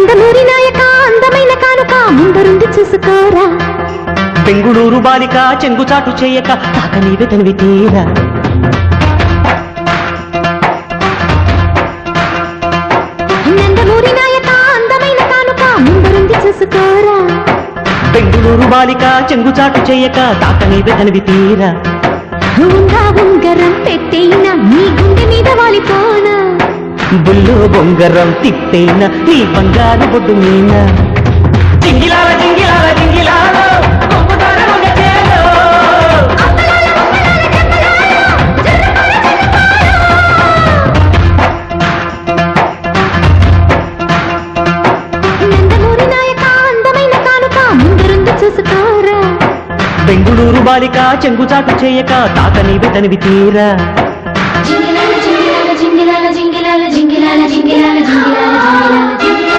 నందమూరి నాయక అందమైన కానుక ముందరుంది చూసుకోరా. బెంగుళూరు బాలిక చెంగుచాటు చేయక తాక నీవే తనివి తీరా. నందమూరి నాయక అందమైన కానుక ముందరుంది చూసుకోరా. బెంగుళూరు బాలిక చెంగుచాటు చేయక తాక నీవే తనివి తీరా. ఉంగా ఉంగరం పెట్టేనా నీ గుండె మీద వాలిపోనా. బుల్లో బొంగరం తిప్పేనా నీ బంగారు బొడ్డు మీనా. జింగిలాల జింగిలాల జింగిలాల కొంపదార మొగచేలో. నందమూరి నాయక అందమైన కానుక ముందరుంది చూసుకోరా. బెంగుళూరు బాలిక చెంగుచాటు చేయక తాక నీవే తనివి తీరా. జింగిలాల జింగిలాల జింగిలాల జింగిలాల జింగిలాల జింగిలాల జింగిలాల జింగిలాల